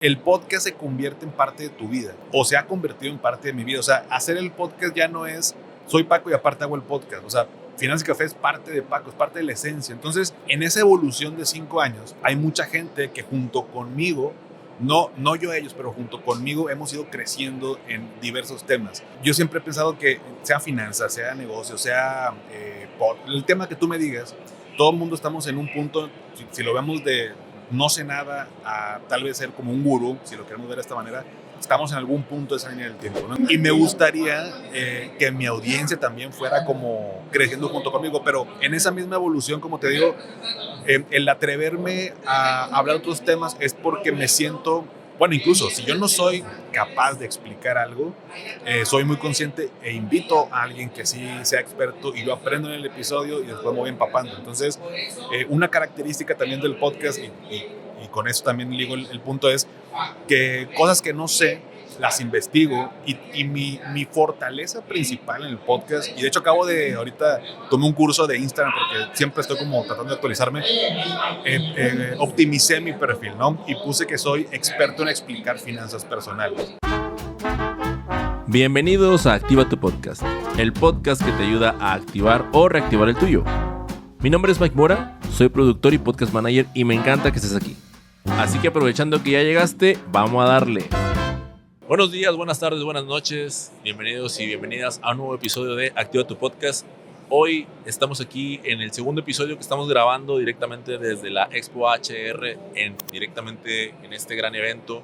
el podcast se convierte en parte de tu vida o se ha convertido en parte de mi vida. O sea, hacer el podcast ya no es soy Paco y aparte hago el podcast. O sea, Finanzas y Café es parte de Paco, es parte de la esencia. Entonces, en esa evolución de 5 años, hay mucha gente que junto conmigo, no yo ellos, pero junto conmigo hemos ido creciendo en diversos temas. Yo siempre he pensado que sea finanzas, sea negocio, sea el tema que tú me digas, todo el mundo estamos en un punto, si lo vemos de no sé nada a tal vez ser como un gurú, si lo queremos ver de esta manera, estamos en algún punto de esa línea del tiempo, ¿no? Y me gustaría que mi audiencia también fuera como creciendo junto conmigo, pero en esa misma evolución, como te digo, el atreverme a hablar de otros temas es porque me siento, bueno, incluso si yo no soy capaz de explicar algo, soy muy consciente e invito a alguien que sí sea experto y yo aprendo en el episodio y después me voy empapando. Entonces, una característica también del podcast, y con eso también ligo el punto, es que cosas que no sé las investigo y mi fortaleza principal en el podcast, y de hecho ahorita tomé un curso de Instagram porque siempre estoy como tratando de actualizarme, optimicé mi perfil, ¿no? Y puse que soy experto en explicar finanzas personales. Bienvenidos a Activa tu Podcast, el podcast que te ayuda a activar o reactivar el tuyo. Mi nombre es Mike Mora, soy productor y podcast manager y me encanta que estés aquí. Así que aprovechando que ya llegaste, vamos a darle. Buenos días, buenas tardes, buenas noches, bienvenidos y bienvenidas a un nuevo episodio de Activa tu Podcast. Hoy estamos aquí en el segundo episodio que estamos grabando directamente desde la Expo HR, directamente en este gran evento,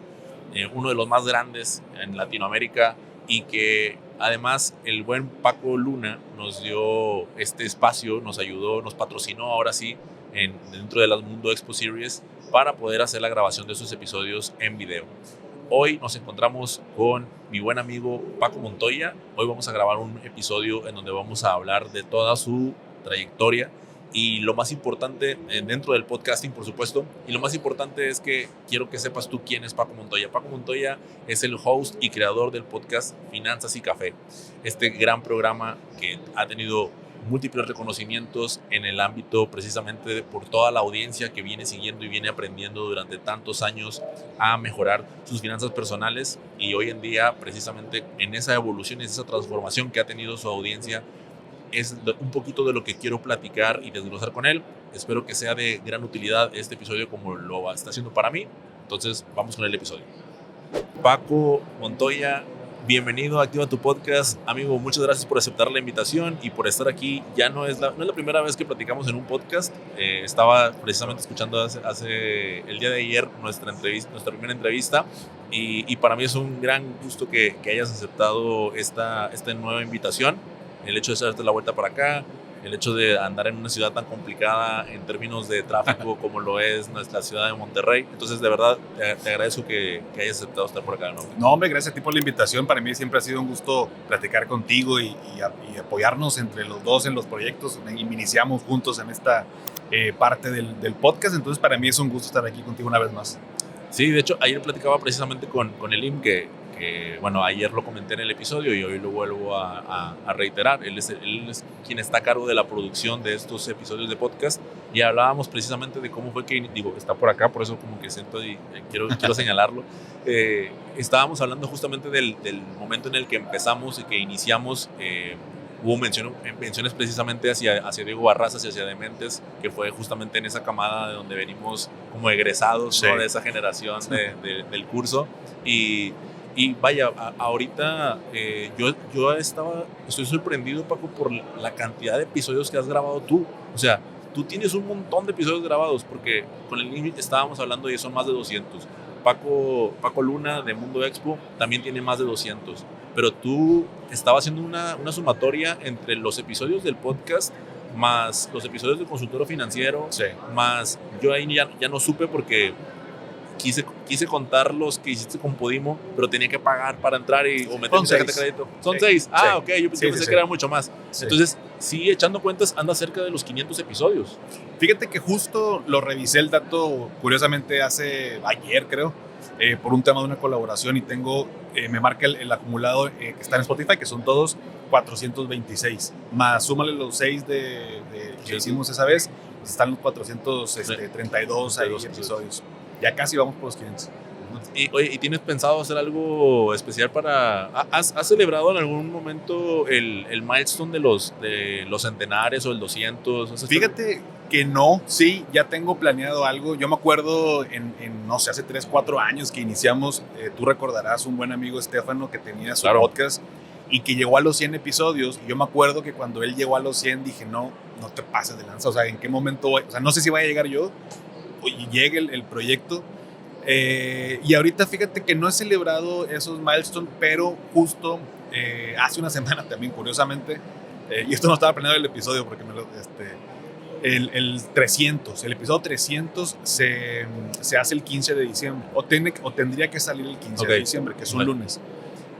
uno de los más grandes en Latinoamérica, y que además el buen Paco Luna nos dio este espacio, nos ayudó, nos patrocinó ahora sí dentro de la Mundo Expo Series para poder hacer la grabación de esos episodios en video. Hoy nos encontramos con mi buen amigo Paco Montoya. Hoy vamos a grabar un episodio en donde vamos a hablar de toda su trayectoria y lo más importante dentro del podcasting, por supuesto. Y lo más importante es que quiero que sepas tú quién es Paco Montoya. Paco Montoya es el host y creador del podcast Finanzas y Café. Este gran programa que ha tenido múltiples reconocimientos en el ámbito precisamente por toda la audiencia que viene siguiendo y viene aprendiendo durante tantos años a mejorar sus finanzas personales, y hoy en día precisamente en esa evolución, en esa transformación que ha tenido su audiencia, es un poquito de lo que quiero platicar y desglosar con él. Espero que sea de gran utilidad este episodio como lo está haciendo para mí. Entonces vamos con el episodio. Paco Montoya, bienvenido a Activa tu Podcast. Amigo, muchas gracias por aceptar la invitación y por estar aquí. Ya no es la primera vez que platicamos en un podcast. Estaba precisamente escuchando hace el día de ayer nuestra primera entrevista, y para mí es un gran gusto que hayas aceptado esta nueva invitación. El hecho de darte la vuelta para acá, el hecho de andar en una ciudad tan complicada en términos de tráfico como lo es nuestra ciudad de Monterrey. Entonces, de verdad, te agradezco que hayas aceptado estar por acá, ¿no? No, hombre, gracias a ti por la invitación. Para mí siempre ha sido un gusto platicar contigo y apoyarnos entre los dos en los proyectos. Iniciamos juntos en esta parte del podcast, entonces para mí es un gusto estar aquí contigo una vez más. Sí, de hecho, ayer platicaba precisamente con Elim que bueno, ayer lo comenté en el episodio y hoy lo vuelvo a reiterar. Él es quien está a cargo de la producción de estos episodios de podcast, y hablábamos precisamente de cómo fue que, está por acá, por eso como que siento y quiero señalarlo. Estábamos hablando justamente del momento en el que empezamos y que iniciamos. Hubo menciones precisamente hacia Diego Barrazas y hacia Dementes, que fue justamente en esa camada de donde venimos como egresados, sí, ¿no? De esa generación del curso. Y vaya, ahorita yo estoy sorprendido, Paco, por la cantidad de episodios que has grabado tú. O sea, tú tienes un montón de episodios grabados, porque con el Limit estábamos hablando y son más de 200. Paco Luna de Mundo Expo también tiene más de 200. Pero tú estabas haciendo una sumatoria entre los episodios del podcast más los episodios del consultorio financiero, sí, más yo ahí ya no supe porque quise contar los que hiciste con Podimo, pero tenía que pagar para entrar o meter mi tarjeta de crédito. Son 6. Sí. Ah, ok, yo pensé que era mucho más. Sí. Entonces, sí, echando cuentas, anda cerca de los 500 episodios. Fíjate que justo lo revisé el dato, curiosamente, ayer, creo, por un tema de una colaboración, y me marca el acumulado que está en Spotify, que son todos 426, más súmale los 6 que hicimos esa vez, pues están los 432 episodios. Ya casi vamos por los 500. Oye, ¿y tienes pensado hacer algo especial para... ¿Has celebrado en algún momento el milestone de los centenares o el 200? Fíjate que no, sí, ya tengo planeado algo. Yo me acuerdo no sé, hace 3, 4 años que iniciamos, tú recordarás un buen amigo Estefano que tenía su podcast y que llegó a los 100 episodios. Y yo me acuerdo que cuando él llegó a los 100 dije, no te pases de lanza, o sea, ¿en qué momento voy? O sea, no sé si vaya a llegar yo y llegue el proyecto. Y ahorita fíjate que no he celebrado esos milestones, pero justo hace una semana también, curiosamente, y esto no estaba planeado el episodio porque el 300, el episodio 300 se hace el 15 de diciembre, o tendría que salir el 15 de diciembre, que es un lunes.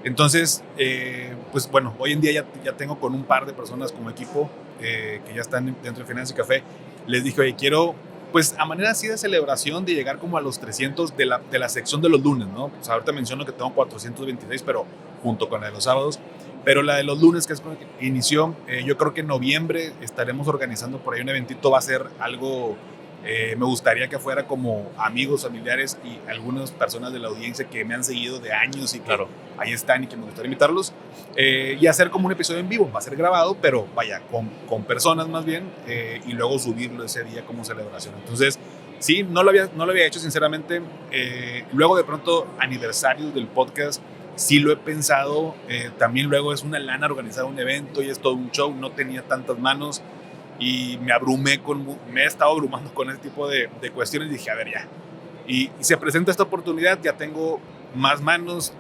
Entonces, pues bueno, hoy en día ya tengo con un par de personas como equipo que ya están dentro de Finanzas y Café. Les dije, oye, quiero, pues a manera así de celebración, de llegar como a los 300 de la sección de los lunes, ¿no? Pues ahorita menciono que tengo 426, pero junto con la de los sábados. Pero la de los lunes, que es con la que inició, yo creo que en noviembre estaremos organizando por ahí un eventito. Va a ser algo, me gustaría que fuera como amigos, familiares y algunas personas de la audiencia que me han seguido de años y que ahí están y que me gustaría invitarlos. Y hacer como un episodio en vivo. Va a ser grabado, pero vaya, con personas más bien, y luego subirlo ese día como celebración. Entonces, sí, no lo había hecho sinceramente. Luego de pronto, aniversarios del podcast, sí lo he pensado. También luego es una lana organizar un evento y es todo un show. No tenía tantas manos y me he estado abrumando con ese tipo de cuestiones. Dije, a ver, ya. Y se presenta esta oportunidad, ya tengo más manos.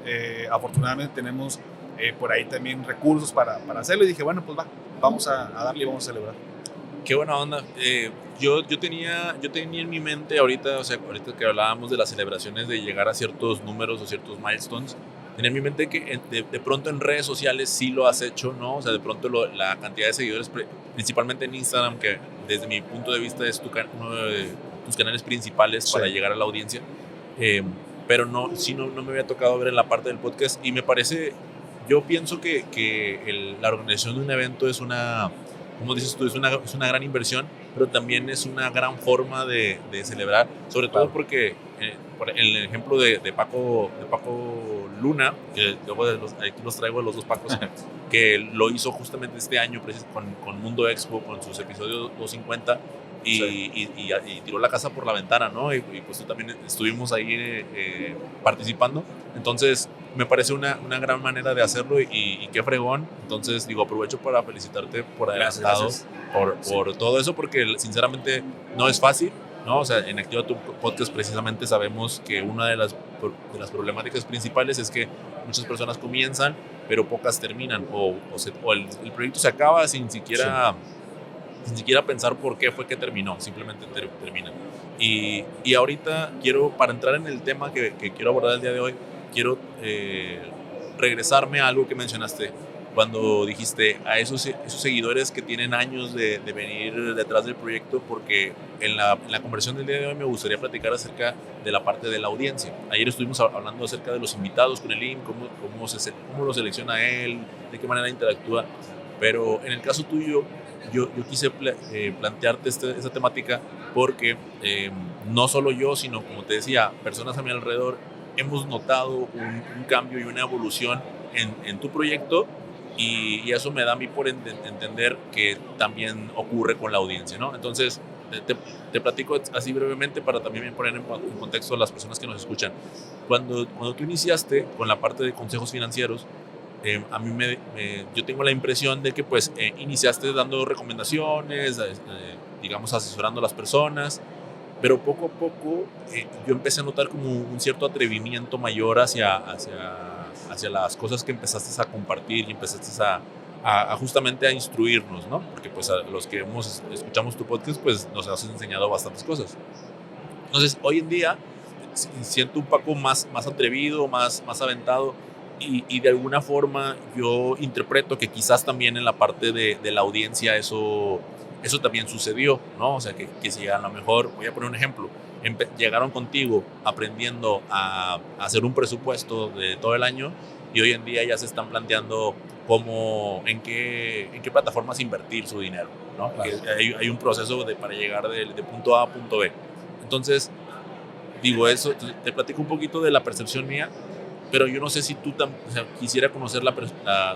Afortunadamente tenemos por ahí también recursos para hacerlo. Y dije, bueno, pues vamos a darle y vamos a celebrar. Qué buena onda. Yo tenía en mi mente ahorita, o sea, ahorita que hablábamos de las celebraciones, de llegar a ciertos números o ciertos milestones, tenía en mi mente que de pronto en redes sociales sí lo has hecho, ¿no? O sea, de pronto la cantidad de seguidores, principalmente en Instagram, que desde mi punto de vista es uno de tus canales principales para llegar a la audiencia, pero no me había tocado ver en la parte del podcast. Y me parece, yo pienso que la organización de un evento es una, como dices tú, es una gran inversión, pero también es una gran forma de celebrar, sobre todo porque por el ejemplo de Paco Luna, que luego aquí los traigo los dos Pacos, que lo hizo justamente este año con Mundo Expo, con sus episodios 250, y tiró la casa por la ventana, ¿no? Y pues también estuvimos ahí participando. Entonces me parece una gran manera de hacerlo y qué fregón. Entonces digo, aprovecho para felicitarte por adelantado. Por todo eso, porque sinceramente no es fácil, ¿no? O sea, en Activa tu Podcast precisamente sabemos que una de las problemáticas principales es que muchas personas comienzan, pero pocas terminan, o el proyecto se acaba sin siquiera pensar por qué fue que terminó, simplemente termina. Y ahorita para entrar en el tema que quiero abordar el día de hoy, quiero regresarme a algo que mencionaste cuando dijiste a esos seguidores que tienen años de venir detrás del proyecto, porque en la conversación del día de hoy me gustaría platicar acerca de la parte de la audiencia. Ayer estuvimos hablando acerca de los invitados con el IM, cómo lo selecciona él, de qué manera interactúa, pero en el caso tuyo, yo quise plantearte esta temática porque no solo yo, sino como te decía, personas a mi alrededor, hemos notado un cambio y una evolución en tu proyecto, y eso me da a mí por entender que también ocurre con la audiencia, ¿no? Entonces, te platico así brevemente para también poner en contexto a las personas que nos escuchan. Cuando tú iniciaste con la parte de consejos financieros, a mí yo tengo la impresión de que pues iniciaste dando recomendaciones, digamos asesorando a las personas, pero poco a poco yo empecé a notar como un cierto atrevimiento mayor hacia las cosas que empezaste a compartir y empezaste a justamente a instruirnos, ¿no? Porque pues a los que escuchamos tu podcast pues nos has enseñado bastantes cosas. Entonces hoy en día siento un poco más atrevido, más aventado, y de alguna forma yo interpreto que quizás también en la parte de la audiencia eso también sucedió, ¿no? O sea, que si a lo mejor, voy a poner un ejemplo, llegaron contigo aprendiendo a hacer un presupuesto de todo el año, y hoy en día ya se están planteando en qué plataformas invertir su dinero, ¿no? Claro. Hay un proceso para llegar de punto A a punto B. Entonces, digo eso, te platico un poquito de la percepción mía, pero yo no sé si tú quisiera conocer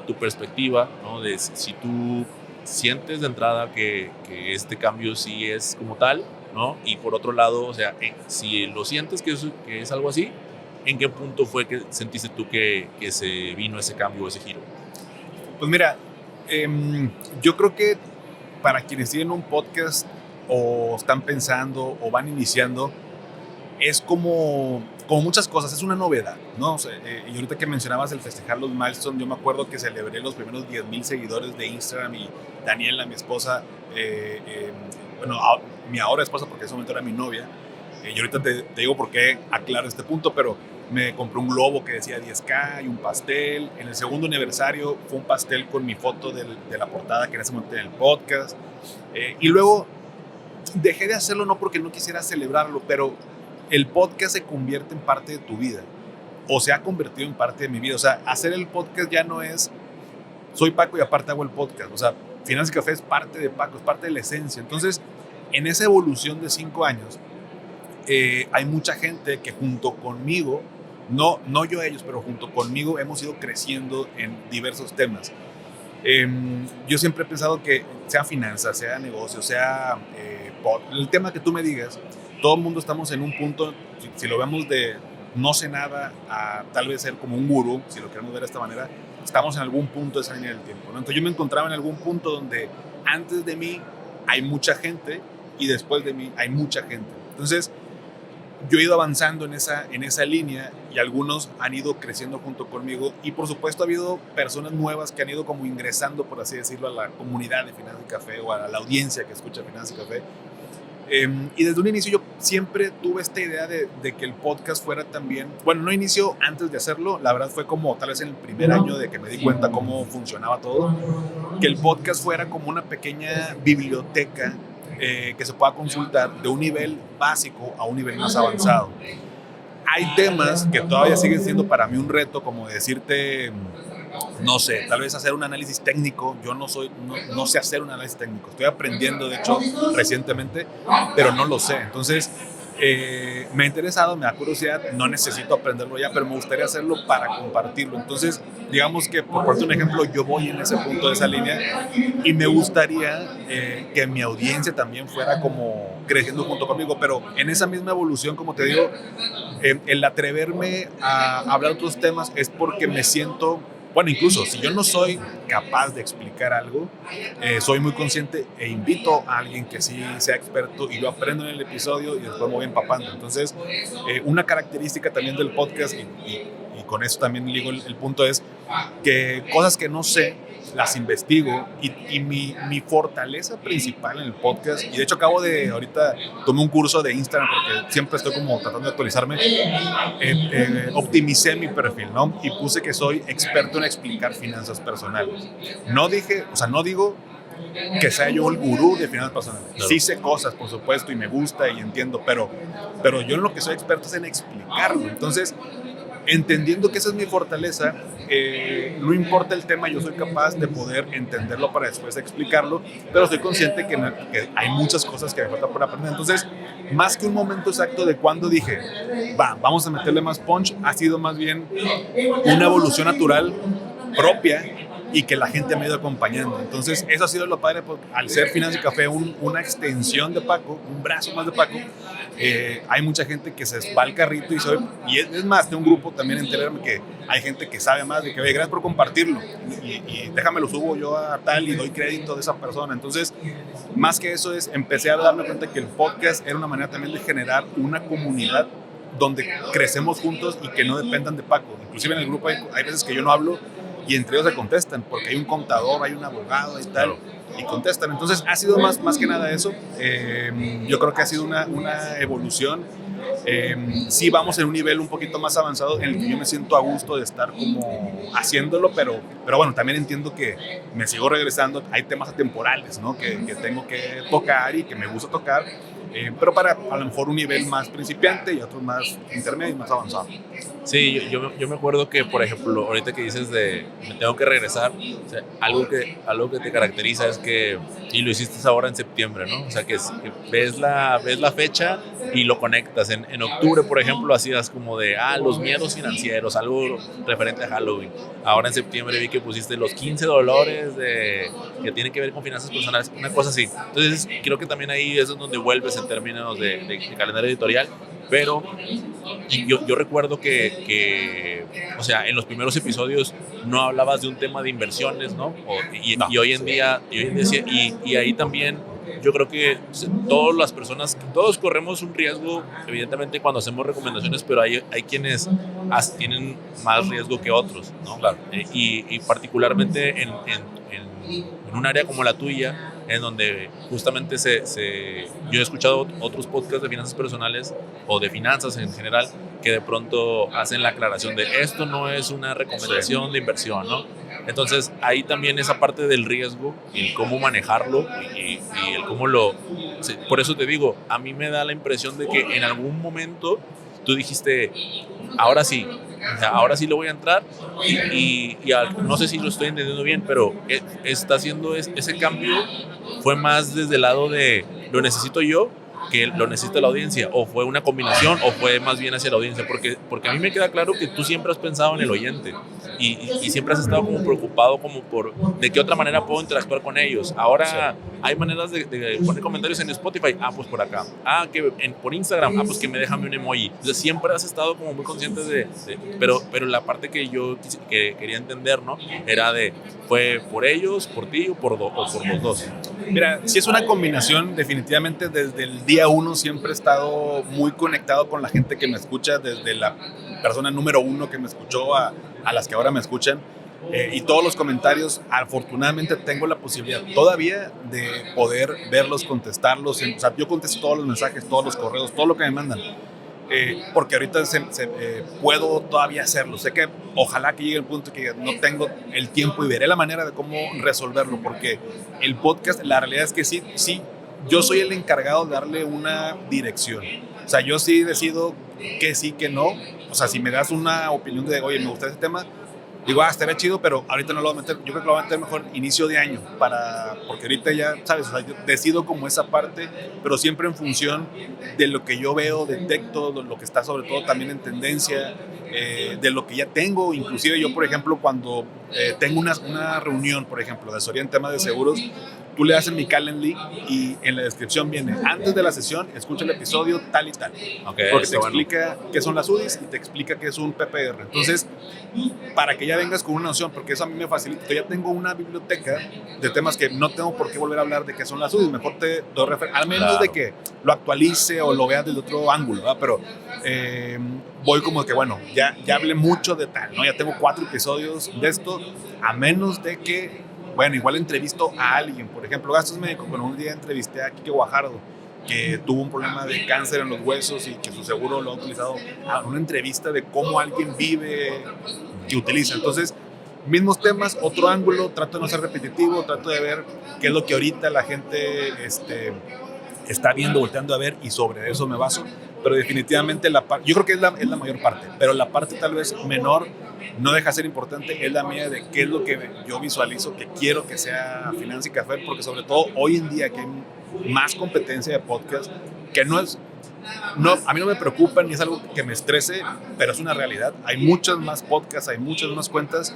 tu perspectiva, ¿no? De si tú sientes de entrada que este cambio sí es como tal, ¿no? Y por otro lado, o sea, si lo sientes que es algo así, ¿en qué punto fue que sentiste tú que se vino ese cambio, ese giro? Pues mira, yo creo que para quienes tienen un podcast o están pensando o van iniciando, es como muchas cosas, es una novedad, ¿no? O sea, y ahorita que mencionabas el festejar los milestones, yo me acuerdo que celebré los primeros 10,000 seguidores de Instagram y Daniela, mi esposa, mi ahora esposa, porque en ese momento era mi novia, y ahorita te digo por qué aclaro este punto, pero me compré un globo que decía 10K y un pastel. En el segundo aniversario fue un pastel con mi foto de la portada que en ese momento en el podcast. Y luego dejé de hacerlo no porque no quisiera celebrarlo, pero el podcast se convierte en parte de tu vida, o se ha convertido en parte de mi vida. O sea, hacer el podcast ya no es soy Paco y aparte hago el podcast. O sea, Finanzas y Café es parte de Paco, es parte de la esencia. Entonces, en esa evolución de 5 años, hay mucha gente que junto conmigo, no yo a ellos, pero junto conmigo hemos ido creciendo en diversos temas. Yo siempre he pensado que sea finanzas, sea negocio, sea el tema que tú me digas, todo el mundo estamos en un punto, si lo vemos de no sé nada a tal vez ser como un gurú, si lo queremos ver de esta manera, estamos en algún punto de esa línea del tiempo, ¿no? Entonces yo me encontraba en algún punto donde antes de mí hay mucha gente y después de mí hay mucha gente. Entonces yo he ido avanzando en esa línea y algunos han ido creciendo junto conmigo, y por supuesto ha habido personas nuevas que han ido como ingresando, por así decirlo, a la comunidad de Finanzas y Café o a la audiencia que escucha Finanzas y Café. Y desde un inicio yo siempre tuve esta idea de que el podcast fuera también, bueno, no inició antes de hacerlo, la verdad fue como tal vez en el primer año de que me di cuenta cómo funcionaba todo, que el podcast fuera como una pequeña biblioteca que se pueda consultar de un nivel básico a un nivel más avanzado. Hay temas que todavía siguen siendo para mí un reto, como decirte, no sé, tal vez hacer un análisis técnico. Yo no sé hacer un análisis técnico. Estoy aprendiendo, de hecho, recientemente, pero no lo sé. Entonces, me ha interesado, me da curiosidad, no necesito aprenderlo ya, pero me gustaría hacerlo para compartirlo. Entonces, digamos que, por ponerte un ejemplo, yo voy en ese punto de esa línea y me gustaría que mi audiencia también fuera como creciendo junto conmigo, pero en esa misma evolución, como te digo, el atreverme a hablar de otros temas es porque me siento... Bueno, incluso si yo no soy capaz de explicar algo, soy muy consciente e invito a alguien que sí sea experto y yo aprendo en el episodio y después me voy empapando. Entonces, una característica también del podcast, y con eso también ligo el punto, es que cosas que no sé, las investigo, y mi fortaleza principal en el podcast, y de hecho ahorita tomé un curso de Instagram porque siempre estoy como tratando de actualizarme, optimicé mi perfil, ¿no? Y puse que soy experto en explicar finanzas personales. No digo que sea yo el gurú de finanzas personales. Claro. Sí sé cosas, por supuesto, y me gusta y entiendo, pero yo en lo que soy experto es en explicarlo. Entonces, entendiendo que esa es mi fortaleza, no importa el tema, yo soy capaz de poder entenderlo para después explicarlo, pero estoy consciente que hay muchas cosas que me faltan por aprender. Entonces, más que un momento exacto de cuando dije, vamos a meterle más punch, ha sido más bien una evolución natural propia y que la gente me ha ido acompañando. Entonces, eso ha sido lo padre, porque al ser Finanzas y Café una extensión de Paco, un brazo más de Paco, hay mucha gente que se va al carrito y es más, tengo un grupo también en Telegram que hay gente que sabe más de que, oye, gracias por compartirlo y déjame lo subo yo a tal y doy crédito de esa persona. Entonces, más que eso, empecé a darme cuenta que el podcast era una manera también de generar una comunidad donde crecemos juntos y que no dependan de Paco. Inclusive en el grupo hay veces que yo no hablo y entre ellos se contestan, porque hay un contador, hay un abogado y tal, y contestan. Entonces ha sido más que nada eso. Yo creo que ha sido una evolución. Sí vamos en un nivel un poquito más avanzado en el que yo me siento a gusto de estar como haciéndolo, pero bueno, también entiendo que me sigo regresando. Hay temas atemporales, ¿no? que tengo que tocar y que me gusta tocar, pero para a lo mejor un nivel más principiante y otros más intermedio y más avanzado. Sí, yo me acuerdo que, por ejemplo, ahorita que dices de me tengo que regresar, o sea, algo que te caracteriza es que, y lo hiciste ahora en septiembre, ¿no? O sea, que ves la fecha y lo conectas. En octubre, por ejemplo, hacías como de, los miedos financieros, algo referente a Halloween. Ahora en septiembre vi que pusiste los 15 dolores que tienen que ver con finanzas personales, una cosa así. Entonces, creo que también ahí es donde vuelves en términos de calendario editorial. Pero yo recuerdo o sea, en los primeros episodios no hablabas de un tema de inversiones, ¿no? Y hoy en día, y ahí también yo creo que todas las personas, todos corremos un riesgo, evidentemente, cuando hacemos recomendaciones, pero hay quienes tienen más riesgo que otros, ¿no? Claro. Y particularmente en un área como la tuya, en donde justamente yo he escuchado otros podcasts de finanzas personales o de finanzas en general que de pronto hacen la aclaración de esto no es una recomendación de inversión, ¿no? Entonces ahí también esa parte del riesgo y el cómo manejarlo y el cómo por eso te digo, a mí me da la impresión de que en algún momento tú dijiste, ahora sí, o sea, ahora sí le voy a entrar no sé si lo estoy entendiendo bien, pero está haciendo ese cambio fue más desde el lado de lo necesito yo que lo necesita la audiencia, o fue una combinación o fue más bien hacia la audiencia, porque a mí me queda claro que tú siempre has pensado en el oyente y siempre has estado como preocupado como por de qué otra manera puedo interactuar con ellos. Ahora hay maneras de poner comentarios en Spotify, pues por acá, por Instagram, pues que me déjame un emoji. O sea, siempre has estado como muy consciente pero la parte que yo que quería entender, ¿no? Era ¿fue por ellos, por ti o por los dos? Mira, sí es una combinación, definitivamente desde el día uno siempre he estado muy conectado con la gente que me escucha, desde la persona número uno que me escuchó a las que ahora me escuchan. Y todos los comentarios, afortunadamente tengo la posibilidad todavía de poder verlos, contestarlos. O sea, yo contesto todos los mensajes, todos los correos, todo lo que me mandan. Porque ahorita puedo todavía hacerlo. Sé que ojalá que llegue el punto que no tengo el tiempo y veré la manera de cómo resolverlo, porque el podcast, la realidad es que sí, yo soy el encargado de darle una dirección. O sea, yo sí decido que sí, que no. O sea, si me das una opinión de, oye, me gusta ese tema, digo, estaría chido, pero ahorita no lo voy a meter. Yo creo que lo voy a meter mejor inicio de año, porque ahorita ya, ¿sabes? O sea, yo decido como esa parte, pero siempre en función de lo que yo veo, detecto, de lo que está sobre todo también en tendencia, de lo que ya tengo. Inclusive yo, por ejemplo, cuando tengo una reunión, por ejemplo, de asesoría en temas de seguros, tú le das en mi Calendly y en la descripción viene, antes de la sesión, escucha el episodio tal y tal. Okay, porque te explica qué son las UDIs y te explica qué es un PPR. Entonces, para que ya vengas con una noción, porque eso a mí me facilita. Yo ya tengo una biblioteca de temas que no tengo por qué volver a hablar de qué son las UDIs. Mejor te doy referencia, al menos de que lo actualice o lo veas desde otro ángulo, ¿verdad? Pero voy como que, bueno, ya hablé mucho de tal, ¿no? Ya tengo 4 episodios de esto, a menos de que, bueno, igual entrevisto a alguien. Por ejemplo, gastos médicos. Bueno, un día entrevisté a Quique Guajardo, que tuvo un problema de cáncer en los huesos y que su seguro lo ha utilizado, a una entrevista de cómo alguien vive que utiliza. Entonces, mismos temas, otro ángulo, trato de no ser repetitivo, trato de ver qué es lo que ahorita la gente está viendo, volteando a ver, y sobre eso me baso. Pero definitivamente yo creo que es la mayor parte, pero la parte tal vez menor, no deja de ser importante, es la mía de qué es lo que yo visualizo, que quiero que sea Finanzas y Café, porque sobre todo hoy en día que hay más competencia de podcast, que a mí no me preocupa ni es algo que me estrese, pero es una realidad. Hay muchos más podcasts, hay muchas más cuentas.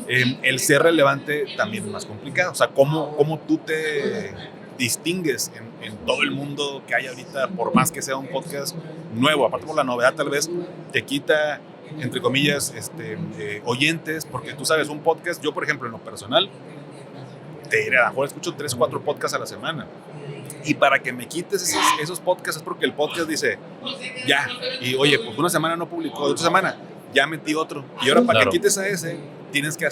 El ser relevante también es más complicado. O sea, ¿cómo tú te distingues en todo el mundo que hay ahorita, por más que sea un podcast nuevo? Aparte por la novedad, tal vez te quita, entre comillas, oyentes, porque tú sabes, un podcast, yo por ejemplo en lo personal, te diré, a lo mejor escucho 3-4 podcasts a la semana. Y para que me quites esos podcasts es porque el podcast dice, ya, y oye, pues una semana no publicó, otra semana ya metí otro. Y ahora para que quites a ese, tienes que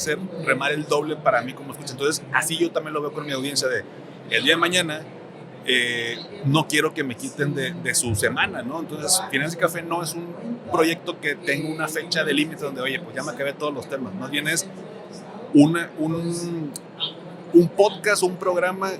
remar el doble para mí como escucha. Entonces, así yo también lo veo con mi audiencia de, el día de mañana, no quiero que me quiten de su semana, ¿no? Entonces, Finanzas y Café no es un proyecto que tenga una fecha de límite donde, oye, pues ya me acabé todos los temas. Más bien es un podcast, un programa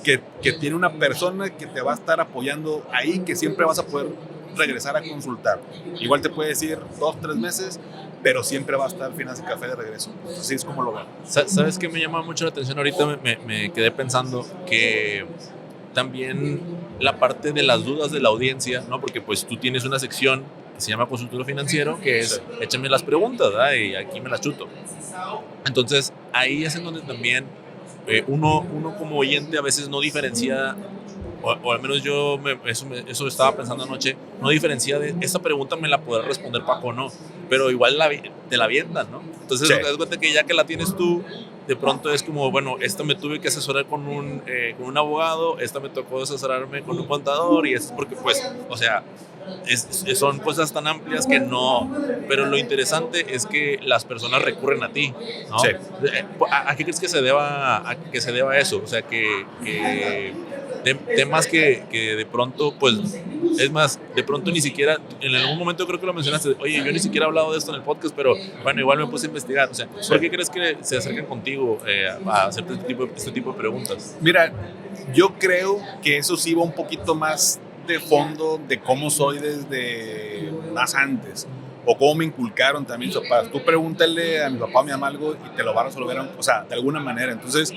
que tiene una persona que te va a estar apoyando ahí, que siempre vas a poder regresar a consultar. Igual te puede decir 2-3 meses, pero siempre va a estar Finanzas y Café de regreso. Así es como lo veo. ¿Sabes qué me llama mucho la atención? Ahorita me quedé pensando que también la parte de las dudas de la audiencia, ¿no? Porque pues tú tienes una sección que se llama Consultorio Financiero, que es échame las preguntas, ¿verdad? Y aquí me las chuto. Entonces ahí es en donde también uno como oyente a veces no diferencia, o al menos yo eso estaba pensando anoche, no diferencia de esta pregunta me la podrá responder Paco o no, pero igual te la avientan, ¿no? Entonces te das cuenta que ya que la tienes tú, de pronto es como, bueno, esta me tuve que asesorar con un abogado, esta me tocó asesorarme con un contador, y es porque pues, o sea, son cosas tan amplias que no, pero lo interesante es que las personas recurren a ti, ¿no? Sí. ¿A qué crees que se deba eso? O sea, que temas que de pronto, pues, es más, de pronto ni siquiera, en algún momento creo que lo mencionaste, oye, yo ni siquiera he hablado de esto en el podcast, pero bueno, igual me puse a investigar, o sea, ¿por qué crees que se acercan contigo a hacerte este tipo de preguntas? Mira, yo creo que eso sí va un poquito más de fondo de cómo soy desde más antes, o cómo me inculcaron también mis papás. Tú pregúntale a mi papá o a mi mamá algo y te lo va a resolver, o sea, de alguna manera. Entonces,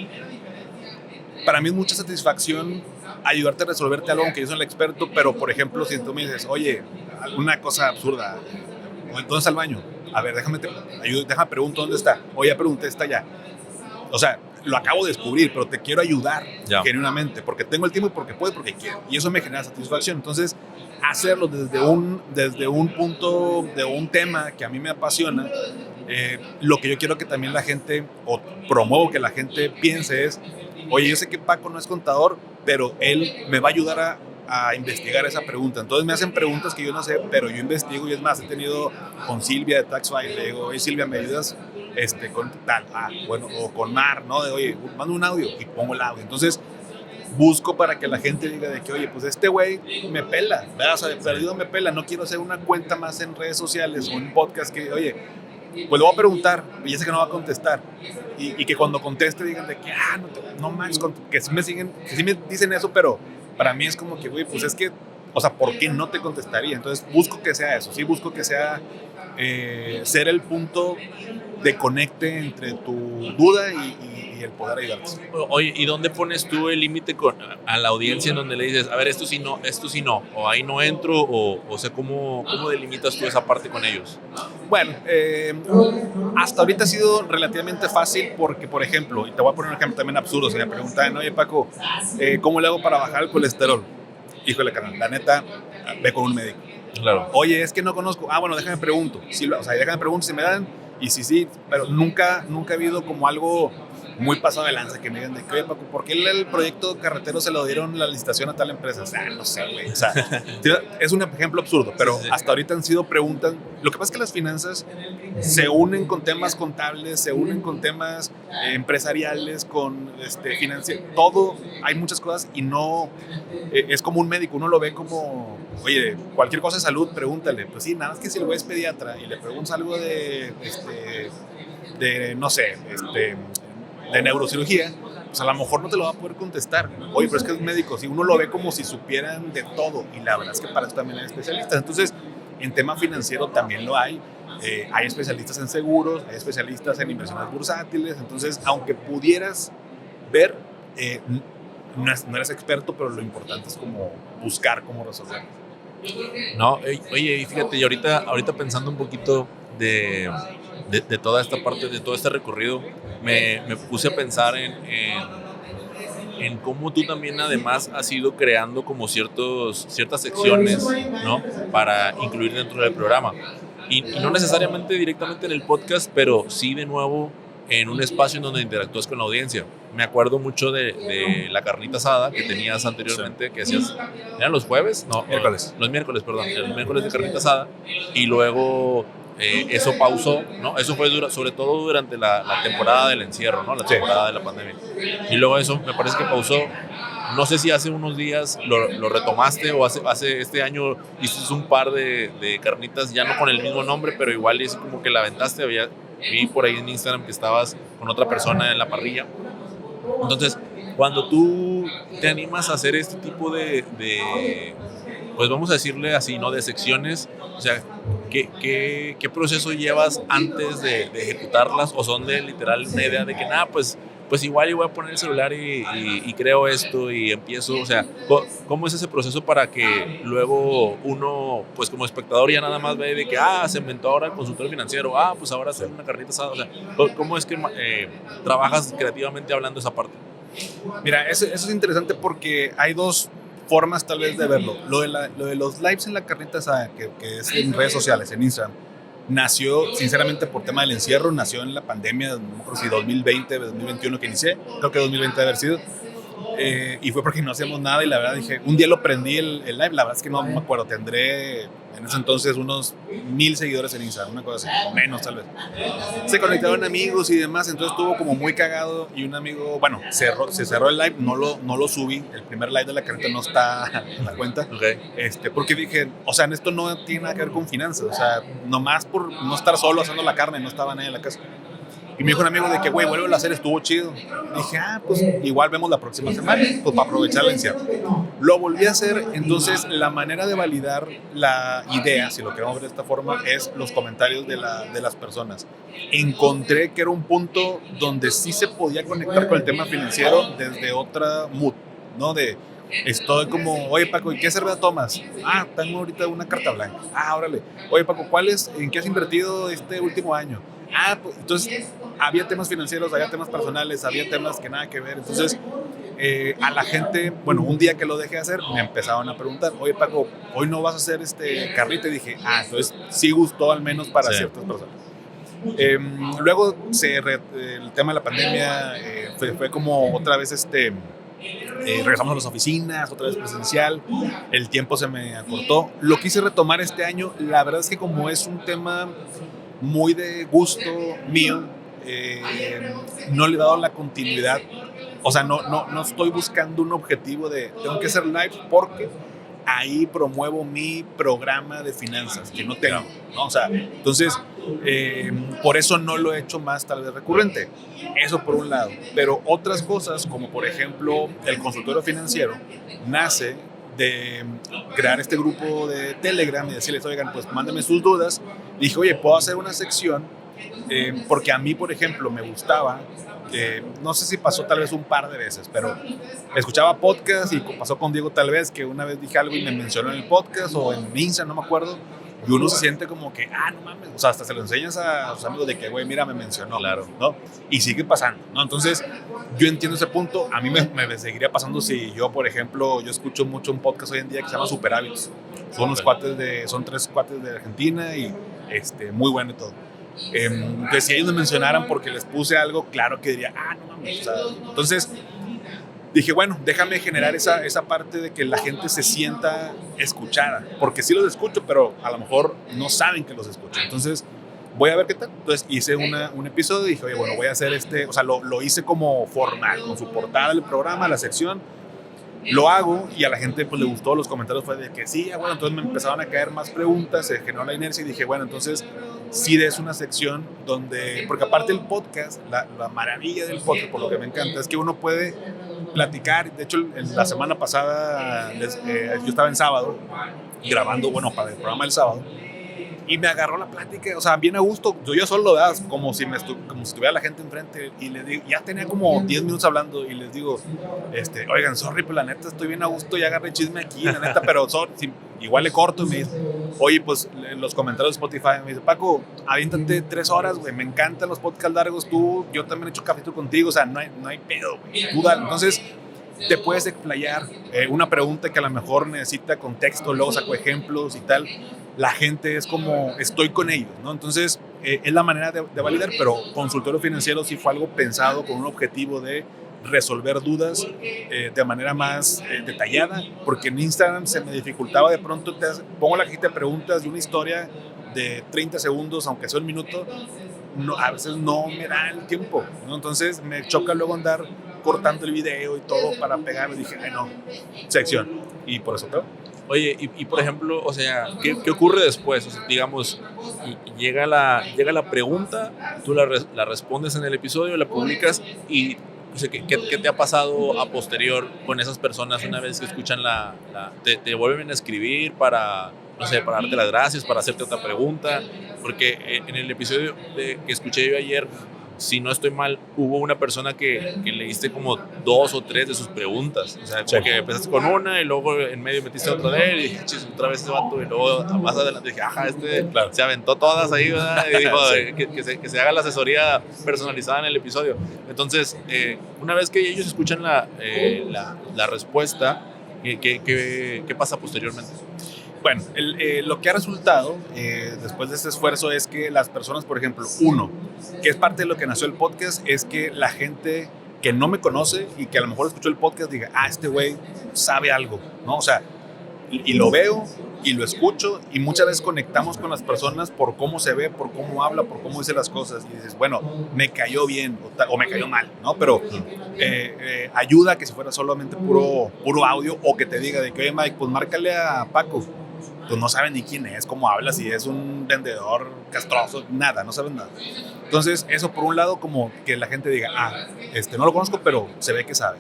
para mí es mucha satisfacción ayudarte a resolverte algo, aunque yo soy el experto, pero por ejemplo, si tú me dices, oye, alguna cosa absurda, ¿dónde está el baño? A ver, déjame pregunto dónde está. Oye, ya pregunté, está allá. O sea, lo acabo de descubrir, pero te quiero ayudar genuinamente, porque tengo el tiempo y porque puedo, porque quiero. Y eso me genera satisfacción. Entonces, hacerlo desde un punto, de un tema que a mí me apasiona, lo que yo quiero que también la gente, o promuevo que la gente piense es, oye, yo sé que Paco no es contador, pero él me va a ayudar a investigar esa pregunta. Entonces me hacen preguntas que yo no sé, pero yo investigo, y es más, he tenido con Silvia de TaxFile, le digo, oye Silvia, ¿me ayudas con tal? Bueno, o con Mar, ¿no? De, oye, mando un audio y pongo el audio. Entonces busco para que la gente diga de que, oye, pues este güey me pela, ¿verdad? O sea, de perdido me pela, no quiero hacer una cuenta más en redes sociales o un podcast que, oye, pues le voy a preguntar y ya sé que no va a contestar, y que cuando conteste digan de que, no manches, que sí me siguen, que sí me dicen eso, pero para mí es como que, güey, pues es que, o sea, ¿por qué no te contestaría? Entonces busco que sea eso, sí busco que sea ser el punto de conecte entre tu duda y el poder ayudarte. Oye, ¿y dónde pones tú el límite a la audiencia en donde le dices, a ver, esto sí no, o ahí no entro, o sea, ¿cómo delimitas tú esa parte con ellos? Bueno, hasta ahorita ha sido relativamente fácil porque, por ejemplo, y te voy a poner un ejemplo también absurdo, se me preguntan, oye Paco, ¿cómo le hago para bajar el colesterol? Híjole, carnal, la neta, ve con un médico. Claro. Oye, es que no conozco. Bueno, déjame pregunto. Sí, o sea, déjame pregunto si me dan. Y sí, pero nunca ha habido como algo muy pasado de lanza que me digan de que, oye, Paco, ¿por qué el proyecto carretero se lo dieron la licitación a tal empresa? O sea, no sé, güey. O sea, es un ejemplo absurdo, pero sí. Hasta ahorita han sido preguntas. Lo que pasa es que las finanzas se unen con temas contables, se unen con temas empresariales, con financieros, todo. Hay muchas cosas y no es como un médico, uno lo ve como, oye, cualquier cosa de salud, pregúntale. Pues sí, nada más que si el güey es pediatra y le preguntas algo de no sé, de neurocirugía, pues a lo mejor no te lo va a poder contestar. Oye, pero es que es médico, si uno lo ve como si supieran de todo, y la verdad es que para eso también hay especialistas. Entonces, en tema financiero también lo hay. Hay especialistas en seguros, hay especialistas en inversiones bursátiles. Entonces, aunque pudieras ver, no eres experto, pero lo importante es como buscar cómo resolverlo. No, oye, y fíjate, y ahorita pensando un poquito de toda esta parte, de todo este recorrido, me puse a pensar en cómo tú también además has ido creando como ciertas secciones, ¿no? Para incluir dentro del programa. Y no necesariamente directamente en el podcast, pero sí de nuevo en un espacio en donde interactúas con la audiencia. Me acuerdo mucho de la carnita asada que tenías anteriormente, que hacías, ¿eran los jueves? No, miércoles. Los miércoles de carnita asada, y luego eso pausó, ¿no? Eso fue sobre todo durante la temporada del encierro, ¿no? La temporada de la pandemia. Y luego eso me parece que pausó. No sé si hace unos días lo retomaste, o hace este año hiciste un par de carnitas, ya no con el mismo nombre, pero igual es como que la aventaste. Vi por ahí en Instagram que estabas con otra persona en la parrilla. Entonces, cuando tú te animas a hacer este tipo de pues vamos a decirle así, ¿no? De secciones, o sea, ¿qué proceso llevas antes de ejecutarlas? ¿O son de literal una idea de que, nada, pues igual yo voy a poner el celular y creo esto y empiezo? O sea, ¿cómo es ese proceso para que luego uno, pues como espectador, ya nada más ve de que, se inventó ahora el consultor financiero, pues ahora hacer una carnita asada? O sea, ¿cómo es que trabajas creativamente hablando esa parte? Mira, eso es interesante porque hay dos formas tal vez de verlo. Lo de los lives en la carnita asada, que es en redes sociales, en Instagram, nació sinceramente por tema del encierro, nació en la pandemia, no creo si 2020, 2021 que inicié, creo que 2020 debe haber sido. Y fue porque no hacíamos nada y la verdad dije, un día lo prendí el live, la verdad es que no me acuerdo, tendré en ese entonces unos 1000 seguidores en Instagram, una cosa así, o menos tal vez. Se conectaron amigos y demás, entonces estuvo como muy cagado y un amigo, bueno, se cerró el live, no lo subí, el primer live de la carnita no está en la cuenta, porque dije, o sea, en esto no tiene nada que ver con finanzas, o sea, nomás por no estar solo haciendo la carne, no estaba nadie en la casa. Y me dijo un amigo de que, güey, vuelve a hacer, estuvo chido. Y dije, pues igual vemos la próxima semana, pues para aprovechar la encierro. Lo volví a hacer, entonces la manera de validar la idea, si lo queremos ver de esta forma, es los comentarios de las personas. Encontré que era un punto donde sí se podía conectar con el tema financiero desde otra mood, ¿no? Estoy como, oye Paco, ¿y qué cerveza tomas? Tengo ahorita una carta blanca. Órale. Oye Paco, ¿en qué has invertido este último año? Pues, entonces había temas financieros, había temas personales, había temas que nada que ver. Entonces a la gente, bueno, un día que lo dejé de hacer, me empezaban a preguntar, oye Paco, ¿hoy no vas a hacer carrito? Y dije, entonces sí gustó al menos para ciertas personas. Luego el tema de la pandemia fue como otra vez regresamos a las oficinas, otra vez presencial, el tiempo se me acortó. Lo quise retomar este año, la verdad es que como es un tema muy de gusto mío, no le he dado la continuidad, o sea, no estoy buscando un objetivo de tengo que hacer live porque ahí promuevo mi programa de finanzas que no tengo, ¿no? O sea, entonces por eso no lo he hecho más tal vez recurrente, eso por un lado, pero otras cosas como por ejemplo el consultorio financiero nace de crear este grupo de Telegram y decirles, oigan, pues mándenme sus dudas. Y dije, oye, puedo hacer una sección porque a mí, por ejemplo, me gustaba, no sé si pasó tal vez un par de veces, pero escuchaba podcast y pasó con Diego tal vez que una vez dije algo y me mencionó en el podcast o en Instagram, no me acuerdo, y uno se siente como que, no mames, o sea, hasta se lo enseñas a sus amigos de que, güey, mira, me mencionó, claro, ¿no? Y sigue pasando, ¿no? Entonces, yo entiendo ese punto, a mí me seguiría pasando si yo, por ejemplo, yo escucho mucho un podcast hoy en día que se llama Super Hábitos, son 3 cuates de Argentina y muy bueno y todo. Entonces, si ellos me mencionaran porque les puse algo, claro que diría, no mames, o sea, entonces dije, bueno, déjame generar esa parte de que la gente se sienta escuchada, porque sí los escucho, pero a lo mejor no saben que los escucho. Entonces, voy a ver qué tal. Entonces, hice un episodio y dije, oye, bueno, voy a hacer o sea, lo hice como formal, con su portada del programa, la sección. Lo hago y a la gente pues le gustó, los comentarios fue de que sí, bueno, entonces me empezaron a caer más preguntas, se generó la inercia y dije, bueno, entonces sí es una sección donde, porque aparte el podcast, la maravilla del podcast, por lo que me encanta, es que uno puede platicar. De hecho, la semana pasada yo estaba en sábado grabando, bueno, para el programa del sábado, y me agarró la plática, o sea, bien a gusto, yo solo como si estuviera la gente enfrente, y les digo, ya tenía como 10 minutos hablando, y les digo, oigan, sorry, pero la neta estoy bien a gusto, ya agarré chisme aquí, la neta, pero sorry, igual le corto, y me dice, oye, pues en los comentarios de Spotify, me dice, Paco, aviéntate 3 horas, güey, me encantan los podcasts largos, yo también he hecho capítulo contigo, o sea, no hay pedo, güey, tú dale. Entonces, te puedes explayar una pregunta que a lo mejor necesita contexto, luego saco ejemplos y tal. La gente es como, estoy con ellos, ¿no? Entonces, es la manera de validar, pero consultorio financiero sí fue algo pensado con un objetivo de resolver dudas de manera más detallada, porque en Instagram se me dificultaba de pronto, pongo la cajita de preguntas de una historia de 30 segundos, aunque sea un minuto, a veces no me da el tiempo, ¿no? Entonces me choca luego andar cortando el video y todo para pegar, y dije, no, sección, y por eso todo. Oye, y por ejemplo, o sea, ¿qué ocurre después? O sea, digamos, llega la pregunta, tú la respondes en el episodio, la publicas y no sé, ¿qué te ha pasado a posterior con esas personas una vez que escuchan te vuelven a escribir para, no sé, para darte las gracias, para hacerte otra pregunta? Porque en el episodio que escuché yo ayer, si no estoy mal, hubo una persona que leíste como 2 o 3 de sus preguntas. O sea, como que empezaste con una y luego en medio metiste otra de él y dije, chis, otra vez ese vato. Y luego más adelante dije, ajá, claro, se aventó todas ahí, ¿verdad? Y dijo sí. que se haga la asesoría personalizada en el episodio. Entonces, una vez que ellos escuchan la respuesta, ¿qué pasa posteriormente? Bueno, lo que ha resultado después de este esfuerzo es que las personas, por ejemplo, que es parte de lo que nació el podcast, es que la gente que no me conoce y que a lo mejor escuchó el podcast diga, este güey sabe algo, ¿no? O sea, y lo veo y lo escucho y muchas veces conectamos con las personas por cómo se ve, por cómo habla, por cómo dice las cosas y dices, bueno, me cayó bien o me cayó mal, ¿no? Pero ayuda a que si fuera solamente puro audio o que te diga de que, oye, Mike, pues márcale a Paco. Pues no saben ni quién es, cómo habla, si es un vendedor castroso, nada, no saben nada. Entonces, eso por un lado, como que la gente diga, no lo conozco, pero se ve que sabe.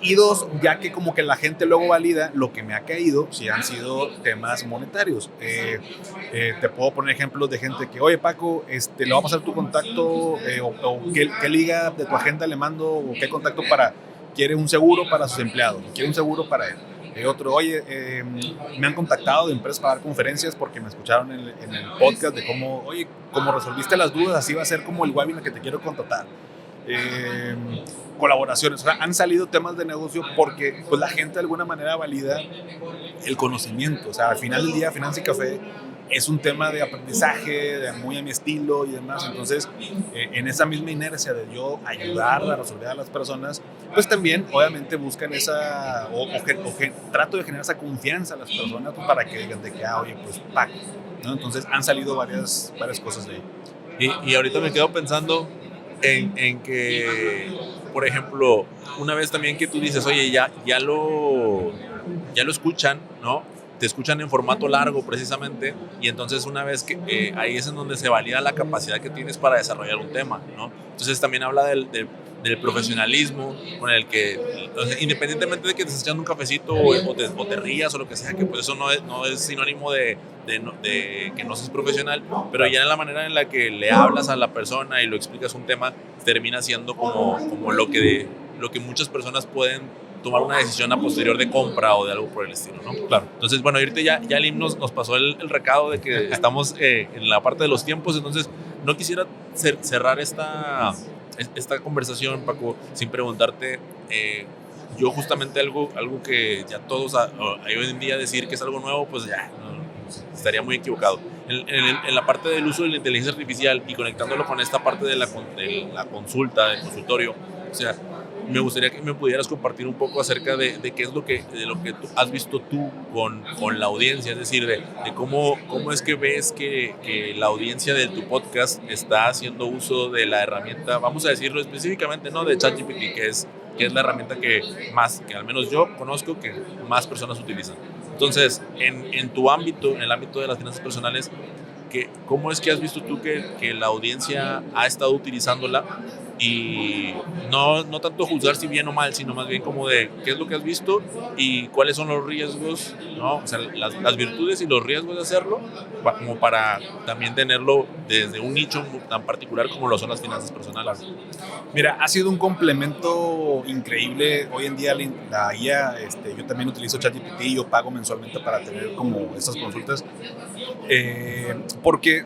Y 2, ya que como que la gente luego valida lo que me ha caído, si han sido temas monetarios. Te puedo poner ejemplos de gente que, oye, Paco, le vamos a hacer tu contacto, o qué liga de tu agenda le mando, o qué contacto quiere un seguro para sus empleados, quiere un seguro para él. Otro, oye, me han contactado de empresas para dar conferencias porque me escucharon en el podcast de cómo, oye, como resolviste las dudas, así va a ser como el webinar que te quiero contratar. Colaboraciones, o sea, han salido temas de negocio porque pues, la gente de alguna manera valida el conocimiento. O sea, al final del día, Finanza y Café es un tema de aprendizaje, de muy a mi estilo y demás. Entonces, en esa misma inercia de yo ayudar a resolver a las personas, pues también, obviamente, buscan esa, o trato de generar esa confianza a las personas para que digan de que, oye, pues, Paco, ¿no? Entonces, han salido varias cosas de ahí. Y ahorita me quedo pensando en que, por ejemplo, una vez también que tú dices, oye, ya lo escuchan, ¿no? Te escuchan en formato largo precisamente, y entonces una vez que ahí es en donde se valida la capacidad que tienes para desarrollar un tema, ¿no? Entonces también habla del profesionalismo con el que, o sea, independientemente de que te estés echando un cafecito o te rías o lo que sea, que pues eso no es sinónimo de que no seas profesional, pero ya en la manera en la que le hablas a la persona y lo explicas un tema, termina siendo como lo que muchas personas pueden tomar una decisión a posterior de compra o de algo por el estilo, ¿no? Claro. Entonces, bueno, ahorita ya Lim nos pasó el recado de que estamos en la parte de los tiempos, entonces no quisiera cerrar esta conversación, Paco, sin preguntarte, yo justamente algo que ya todos hoy en día decir que es algo nuevo, pues ya estaría muy equivocado. En la parte del uso de la inteligencia artificial y conectándolo con esta parte de la consulta, del consultorio, o sea, me gustaría que me pudieras compartir un poco acerca de qué es lo que has visto tú con la audiencia, es decir, de cómo es que ves que la audiencia de tu podcast está haciendo uso de la herramienta, vamos a decirlo específicamente, ¿no? De ChatGPT, que es la herramienta que al menos yo conozco que más personas utilizan. Entonces, en tu ámbito, en el ámbito de las finanzas personales, ¿cómo es que has visto tú que la audiencia ha estado utilizándola? Y no tanto juzgar si bien o mal, sino más bien como de qué es lo que has visto y cuáles son los riesgos, ¿no? O sea, las virtudes y los riesgos de hacerlo, como para también tenerlo desde un nicho tan particular como lo son las finanzas personales. Mira, ha sido un complemento increíble. Hoy en día la IA, yo también utilizo ChatGPT, yo pago mensualmente para tener como estas consultas, porque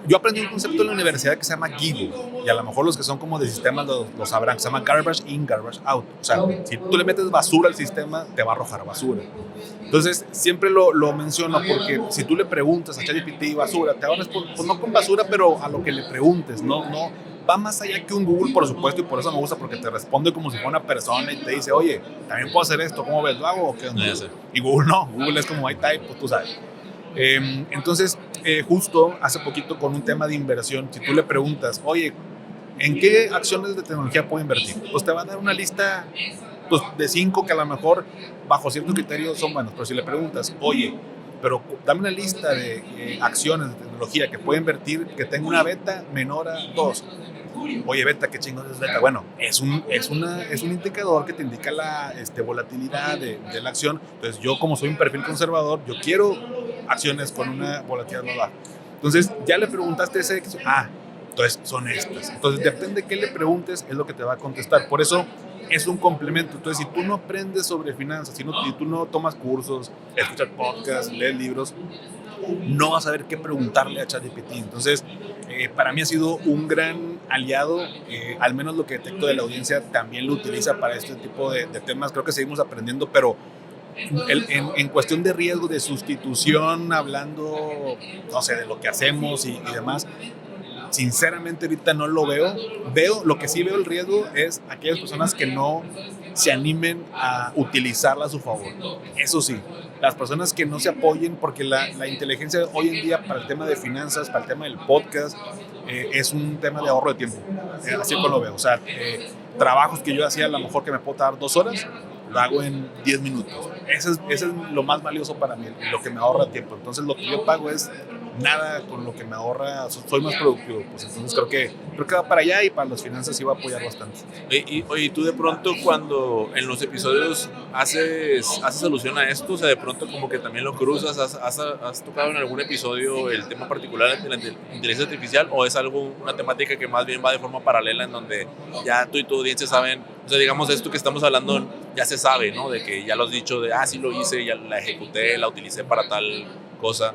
yo aprendí un concepto en la universidad que se llama GIGO, y a lo mejor los que son como de sistemas lo sabrán, que se llama Garbage In, Garbage Out. O sea, si tú le metes basura al sistema, te va a arrojar basura. Entonces, siempre lo menciono porque si tú le preguntas a ChatGPT basura, te va a responder, pues no con basura, pero a lo que le preguntes, no va más allá que un Google, por supuesto, y por eso me gusta, porque te responde como si fuera una persona y te dice, oye, también puedo hacer esto, ¿cómo ves? ¿Lo hago o qué? Y Google no, Google es como, ahí está, pues tú sabes. Entonces, justo hace poquito con un tema de inversión, si tú le preguntas, oye, ¿en qué acciones de tecnología puedo invertir? Pues te va a dar una lista pues, de 5 que a lo mejor bajo ciertos criterios son buenos, pero si le preguntas, oye, pero dame una lista de acciones de tecnología que puedo invertir que tenga una beta menor a 2, oye, beta, ¿qué chingón es beta? Bueno, es un indicador que te indica la volatilidad de la acción. Entonces, yo como soy un perfil conservador, yo quiero acciones con una volatilidad más baja. Entonces, ya le preguntaste ese, entonces son estas. Entonces, depende de qué le preguntes, es lo que te va a contestar. Por eso es un complemento. Entonces, si tú no aprendes sobre finanzas, si tú no tomas cursos, escuchas podcasts, lees libros, no vas a saber qué preguntarle a ChatGPT. Entonces, para mí ha sido un gran aliado, al menos lo que detecto de la audiencia también lo utiliza para este tipo de temas. Creo que seguimos aprendiendo, pero en cuestión de riesgo, de sustitución, hablando, no sé, de lo que hacemos y demás, sinceramente ahorita no lo veo. Lo que sí veo el riesgo es aquellas personas que no se animen a utilizarla a su favor. Eso sí, las personas que no se apoyen, porque la inteligencia hoy en día para el tema de finanzas, para el tema del podcast, es un tema de ahorro de tiempo. Así como lo veo. O sea, trabajos que yo hacía a lo mejor que me puedo tardar 2 horas, lo hago en 10 minutos. Eso es lo más valioso para mí, lo que me ahorra tiempo. Entonces, lo que yo pago es nada con lo que me ahorra, soy más productivo. Pues entonces creo que va para allá, y para las finanzas sí va a apoyar bastante. Oye, tú de pronto cuando en los episodios haces alusión a esto, o sea, de pronto como que también lo cruzas, has tocado en algún episodio el tema particular de la inteligencia artificial, o es una temática que más bien va de forma paralela, en donde ya tú y tu audiencia saben, o sea, digamos, esto que estamos hablando ya se sabe, ¿no? De que ya lo has dicho, sí lo hice, ya la ejecuté, la utilicé para tal cosa.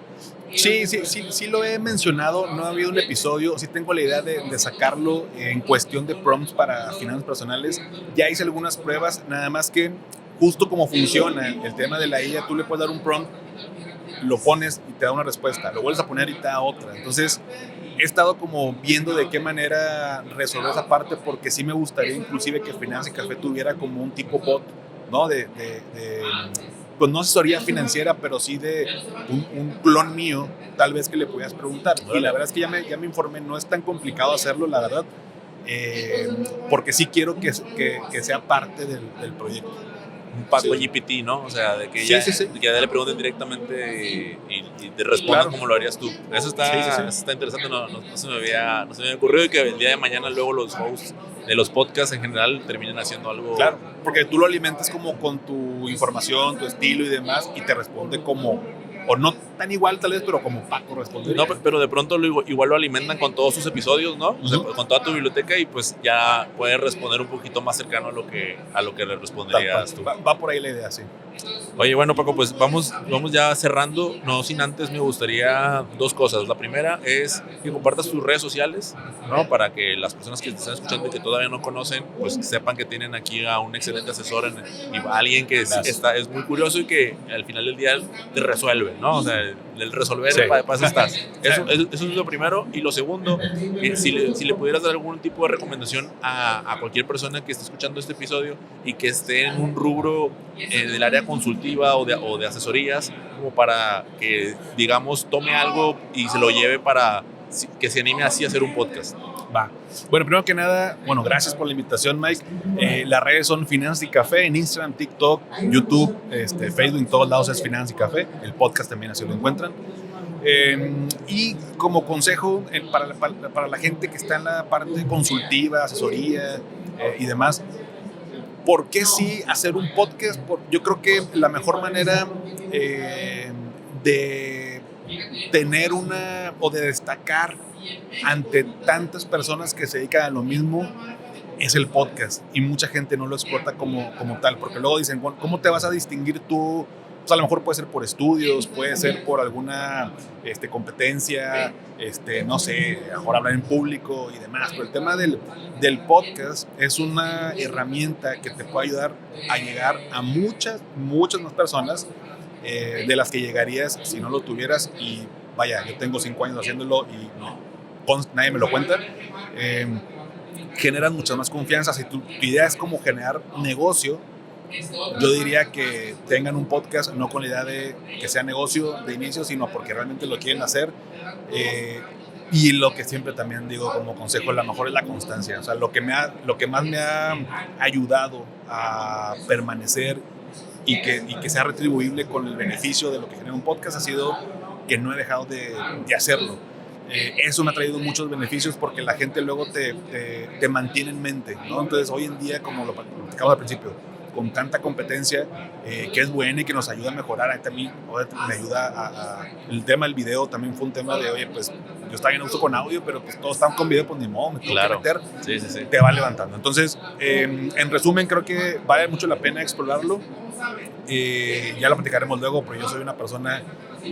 Sí lo he mencionado, no ha habido un episodio, sí tengo la idea de sacarlo en cuestión de prompts para finanzas personales. Ya hice algunas pruebas, nada más que justo como funciona el tema de la IA, tú le puedes dar un prompt, lo pones y te da una respuesta, lo vuelves a poner y te da otra. Entonces he estado como viendo de qué manera resolver esa parte, porque sí me gustaría inclusive que Finanzas y Café tuviera como un tipo bot, ¿no? Pues no asesoría financiera, pero sí de un clon mío, tal vez, que le pudieras preguntar. Y la verdad es que ya me informé, no es tan complicado hacerlo, la verdad, porque sí quiero que sea parte del proyecto. Un Paco GPT, ¿no? O sea, de que ya le pregunten directamente y te respondan como lo harías tú. Eso está interesante, no se me había ocurrido, y que el día de mañana luego los hosts de los podcasts en general terminen haciendo algo. Claro, porque tú lo alimentas como con tu información, tu estilo y demás, y te responde como, o no tan igual tal vez, pero como Paco responde. No, pero de pronto igual lo alimentan con todos sus episodios, ¿no? O sea, con toda tu biblioteca, y pues ya puedes responder un poquito más cercano a lo que le responderías tú. Va por ahí la idea, sí. Oye, bueno, Paco, pues vamos ya cerrando. No sin antes me gustaría 2 cosas. La primera es que compartas tus redes sociales, ¿no? Para que las personas que te están escuchando y que todavía no conocen, pues sepan que tienen aquí a un excelente asesor y a alguien que es muy curioso y que al final del día te resuelve, ¿no? O sea, el resolver, para eso estás. Eso es lo primero. Y lo segundo, si le pudieras dar algún tipo de recomendación a cualquier persona que esté escuchando este episodio y que esté en un rubro del área consultiva o de asesorías, como para que, digamos, tome algo y se lo lleve para que se anime así a hacer un podcast. Va. Bueno, primero que nada, gracias por la invitación, Mike. Las redes son Finanzas y Café en Instagram, TikTok, YouTube, Facebook, en todos lados es Finanzas y Café. El podcast también así lo encuentran. Y como consejo para la gente que está en la parte consultiva, asesoría y demás, ¿por qué sí hacer un podcast? Yo creo que la mejor manera de tener o de destacar ante tantas personas que se dedican a lo mismo es el podcast, y mucha gente no lo explota como tal, porque luego dicen, bueno, ¿cómo te vas a distinguir tú? Pues a lo mejor puede ser por estudios, puede ser por alguna competencia, no sé, mejor hablar en público y demás, pero el tema del podcast es una herramienta que te puede ayudar a llegar a muchas más personas de las que llegarías si no lo tuvieras. Y vaya, yo tengo 5 años haciéndolo y nadie me lo cuenta. Generas mucha más confianza. Si tu idea es como generar negocio, yo diría que tengan un podcast, no con la idea de que sea negocio de inicio, sino porque realmente lo quieren hacer. Y lo que siempre también digo como consejo, lo mejor es la constancia. O sea, lo que más me ha ayudado a permanecer y que sea retribuible con el beneficio de lo que genera un podcast ha sido que no he dejado de hacerlo. Eso me ha traído muchos beneficios porque la gente luego te mantiene en mente, ¿no? Entonces, hoy en día, como lo platicamos al principio, con tanta competencia que es buena y que nos ayuda a mejorar. A mí me ayuda el tema del video también fue un tema de, oye, pues yo estaba bien a gusto con audio, pero pues todos estaban con video, pues ni modo, me tengo que meter. Sí. Te va levantando. Entonces, en resumen, creo que vale mucho la pena explorarlo. Ya lo platicaremos luego, pero yo soy una persona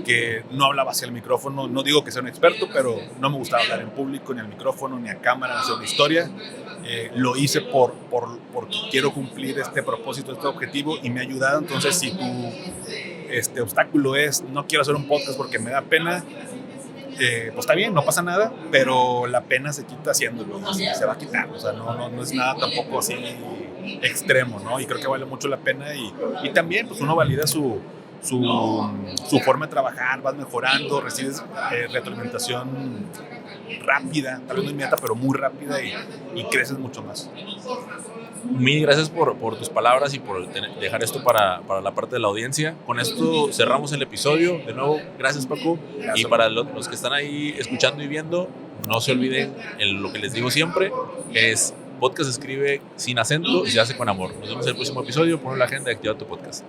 que no hablaba hacia el micrófono. No digo que sea un experto, pero no me gustaba hablar en público, ni al micrófono, ni a cámara, ni hacer una historia. Lo hice porque quiero cumplir este propósito, este objetivo, y me ha ayudado. Entonces, si tu obstáculo es no quiero hacer un podcast porque me da pena, pues está bien, no pasa nada, pero la pena se quita haciéndolo, se va a quitar. O sea, no es nada tampoco así extremo, ¿no? Y creo que vale mucho la pena, y también pues uno valida su forma de trabajar, vas mejorando, recibes retroalimentación rápida, tal vez no inmediata, pero muy rápida, y creces mucho más. Mil gracias por tus palabras y por dejar esto para la parte de la audiencia. Con esto cerramos el episodio. De nuevo, gracias, Paco. Gracias. Y para los que están ahí escuchando y viendo, no se olviden lo que les digo siempre, es podcast se escribe sin acento y se hace con amor. Nos vemos en el próximo episodio. Pon la agenda y activa tu podcast.